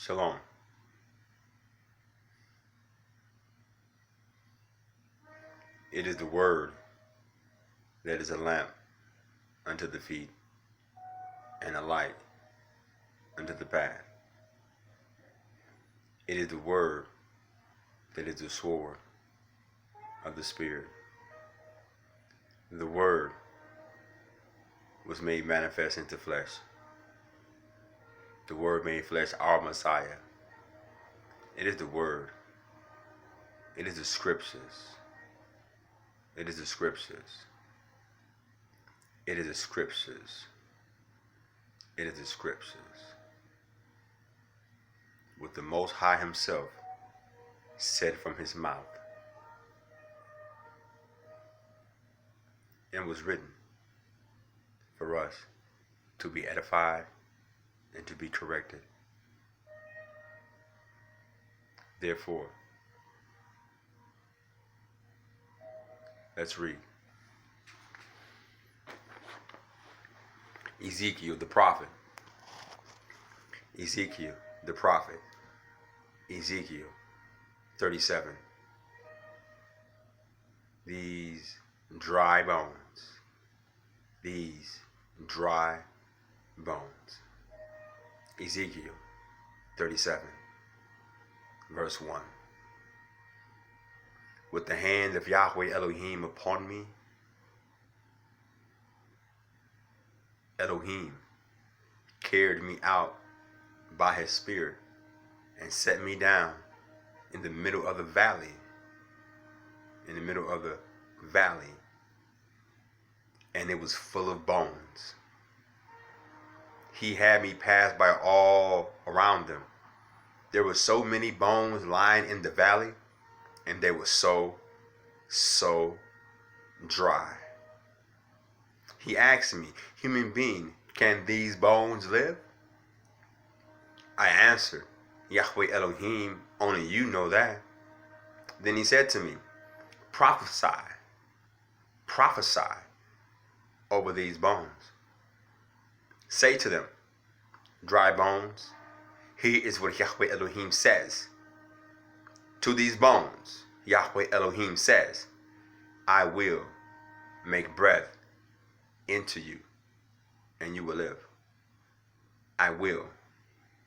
Shalom. It is the word that is a lamp unto the feet and a light unto the path. It is the word that is the sword of the Spirit. The word was made manifest into flesh. The word made flesh, our Messiah. It is the word. It is the scriptures. It is the scriptures. It is the scriptures. It is the scriptures. What the Most High Himself said from His mouth, and was written for us to be edified and to be corrected. Therefore, let's read. Ezekiel the prophet. Ezekiel the prophet. Ezekiel 37. These dry bones. These dry bones. Ezekiel 37, verse 1. With the hand of Yahweh Elohim upon me, Elohim carried me out by His Spirit and set me down in the middle of the valley. In the middle of the valley. And it was full of bones. He had me pass by all around them. There were so many bones lying in the valley, and they were so dry. He asked me, human being, can these bones live? I answered, Yahweh Elohim, only you know that. Then he said to me, prophesy over these bones. Say to them, dry bones, here is what Yahweh Elohim says. To these bones, Yahweh Elohim says, I will make breath into you, and you will live. I will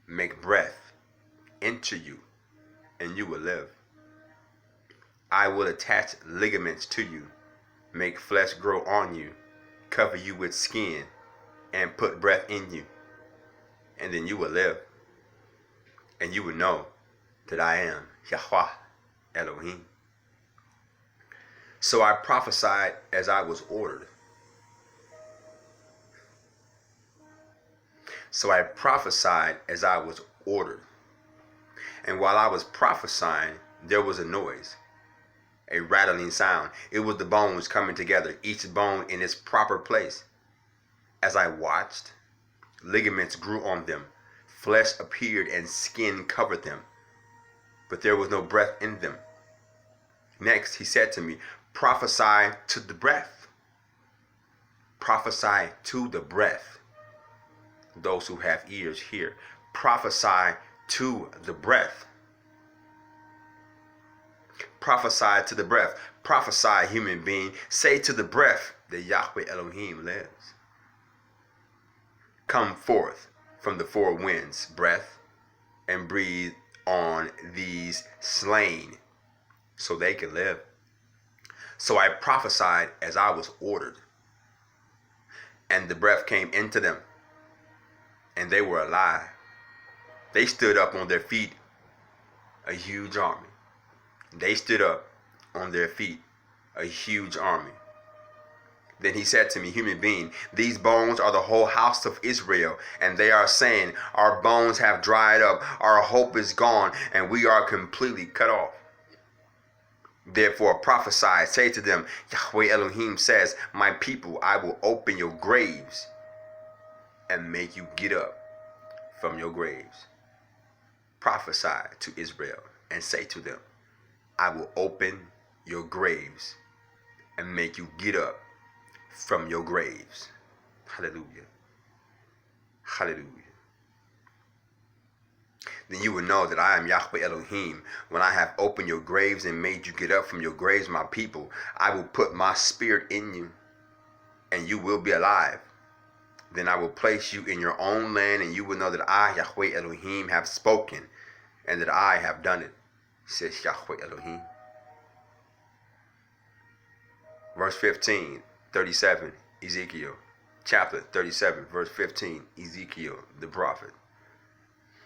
make breath into you, and you will live. I will attach ligaments to you, make flesh grow on you, cover you with skin, and put breath in you. And then you will live. And you will know that I am Yahweh Elohim. So I prophesied as I was ordered. And while I was prophesying, there was a noise, a rattling sound. It was the bones coming together, each bone in its proper place. As I watched, ligaments grew on them, flesh appeared and skin covered them, but there was no breath in them. Next, he said to me, prophesy to the breath. Prophesy to the breath. Those who have ears hear. Prophesy to the breath. Prophesy to the breath. Prophesy, human being. Say to the breath that Yahweh Elohim lives. Come forth from the four winds, breath, and breathe on these slain so they can live. So I prophesied as I was ordered, and the breath came into them, and they were alive. They stood up on their feet, a huge army. They stood up on their feet, a huge army. Then he said to me, human being, these bones are the whole house of Israel, and they are saying, our bones have dried up, our hope is gone, and we are completely cut off. Therefore prophesy, say to them, Yahweh Elohim says, my people, I will open your graves and make you get up from your graves. Prophesy to Israel and say to them, I will open your graves and make you get up from your graves. Hallelujah. Hallelujah. then you will know that I am Yahweh Elohim. When I have opened your graves and made you get up from your graves, my people, I will put my spirit in you, and you will be alive. Then I will place you in your own land, and you will know that I, Yahweh Elohim, have spoken, and that I have done it, says Yahweh Elohim. Verse 15, 37, Ezekiel. Chapter 37, verse 15, Ezekiel, the prophet.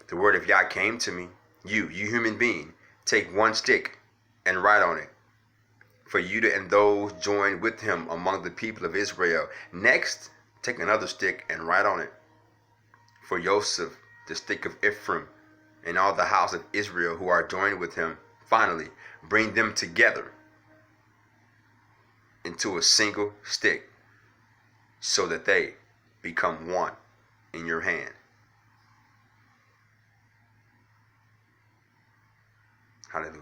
The word of Yah came to me. You human being, take one stick and write on it, for Judah and those joined with him among the people of Israel. Next, take another stick and write on it, for Joseph, the stick of Ephraim, and all the house of Israel who are joined with him. Finally, bring them together into a single stick, so that they become one in your hand. Hallelujah.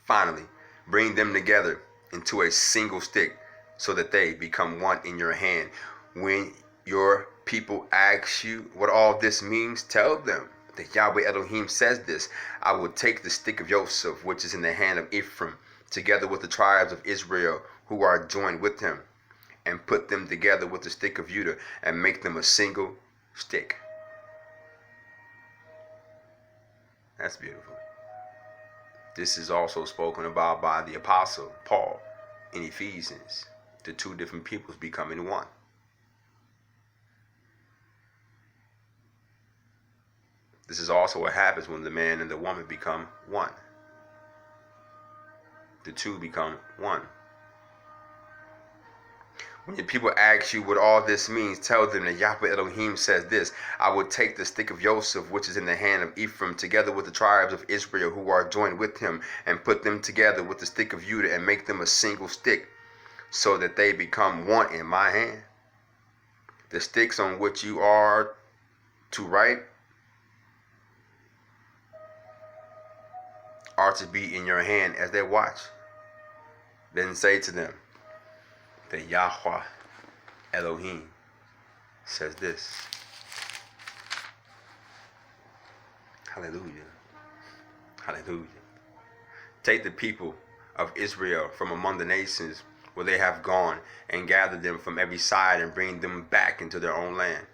Finally, bring them together into a single stick, so that they become one in your hand. When your people ask you what all this means, tell them that Yahweh Elohim says this: I will take the stick of Joseph, which is in the hand of Ephraim, together with the tribes of Israel who are joined with him, and put them together with the stick of Judah, and make them a single stick. That's beautiful. This is also spoken about by the apostle Paul in Ephesians, the two different peoples becoming one. This is also what happens when the man and the woman become one. The two become one. When your people ask you what all this means, tell them that Yahweh Elohim says this: I will take the stick of Joseph, which is in the hand of Ephraim, together with the tribes of Israel who are joined with him, and put them together with the stick of Judah, and make them a single stick, so that they become one in my hand. The sticks on which you are to write are to be in your hand as they watch. Then say to them that Yahweh Elohim says this. Hallelujah. Hallelujah. Take the people of Israel from among the nations where they have gone, and gather them from every side, and bring them back into their own land.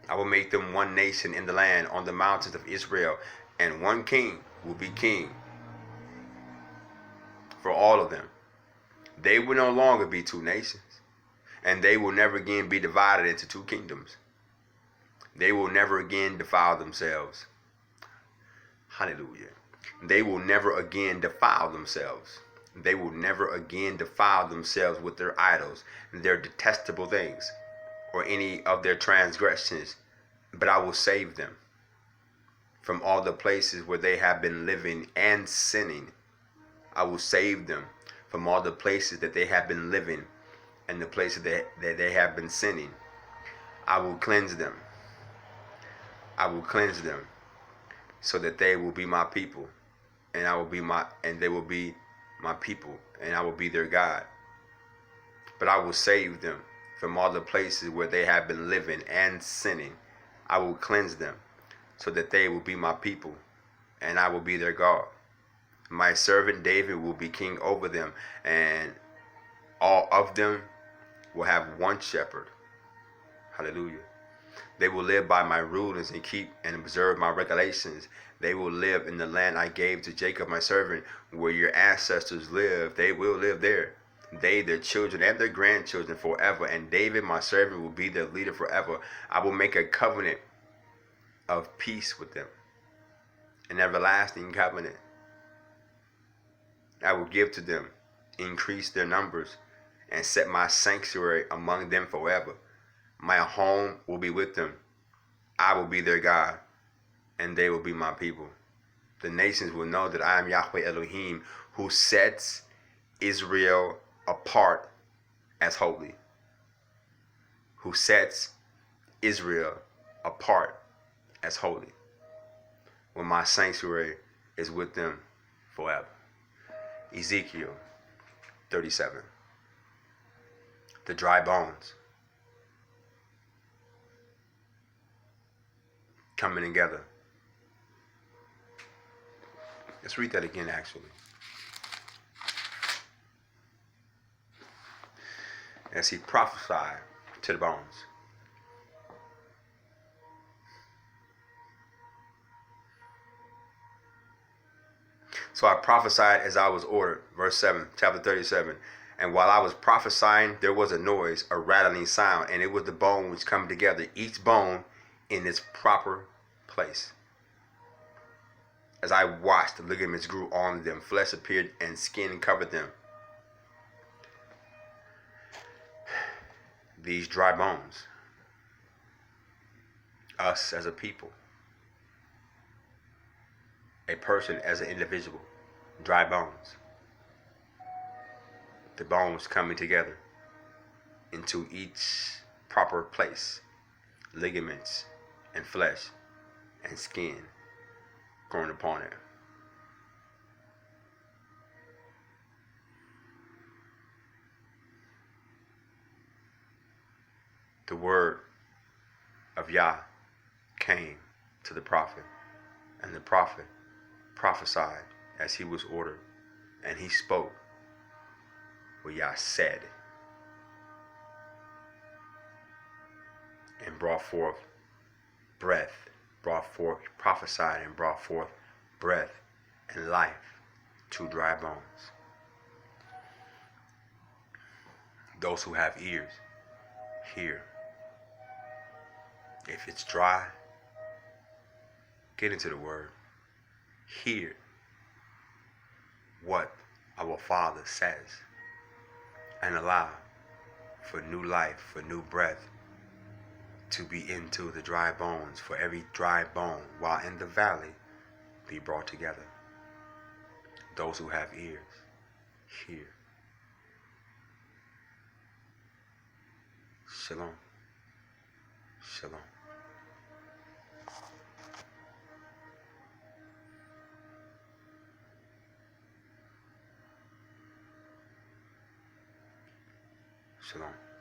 I will make them one nation in the land on the mountains of Israel, and one king will be king for all of them. They will no longer be two nations, and they will never again be divided into two kingdoms. They will never again defile themselves. Hallelujah. They will never again defile themselves. They will never again defile themselves with their idols, their detestable things, or any of their transgressions, but I will save them from all the places where they have been living and sinning. I will save them from all the places that they have been living and the places that they have been sinning. I will cleanse them. I will cleanse them so that they will be my people, and they will be my people, and I will be their God. But I will save them from all the places where they have been living and sinning. I will cleanse them so that they will be my people, and I will be their God. My servant David will be king over them, and all of them will have one shepherd. Hallelujah. They will live by my rulings and keep and observe my regulations. They will live in the land I gave to Jacob my servant, where your ancestors lived. They will live there, they, their children, and their grandchildren forever. And David my servant will be their leader forever. I will make a covenant of peace with them, an everlasting covenant. I will give to them, increase their numbers, and set my sanctuary among them forever. My home will be with them. I will be their God, and they will be my people. The nations will know that I am Yahweh Elohim, who sets Israel apart as holy. Who sets Israel apart as holy, when my sanctuary is with them forever. Ezekiel 37. The dry bones. coming together. Let's read that again, actually. As he prophesied to the bones. So I prophesied as I was ordered. Verse 7, chapter 37. And while I was prophesying, there was a noise, a rattling sound, and it was the bones coming together, each bone in its proper place. As I watched, the ligaments grew on them, flesh appeared, and skin covered them. These dry bones, us as a people, a person as an individual, dry bones. The bones coming together into each proper place, ligaments and flesh and skin growing upon it. The word of Yah came to the prophet, and the prophet prophesied as he was ordered, and he spoke what Yah said, and brought forth breath, prophesied and brought forth breath and life to dry bones. Those who have ears, hear. If it's dry, get into the word. Hear what our Father says and allow for new life, for new breath to be into the dry bones, for every dry bone while in the valley be brought together. Those who have ears, hear. Shalom. Shalom. Shalom.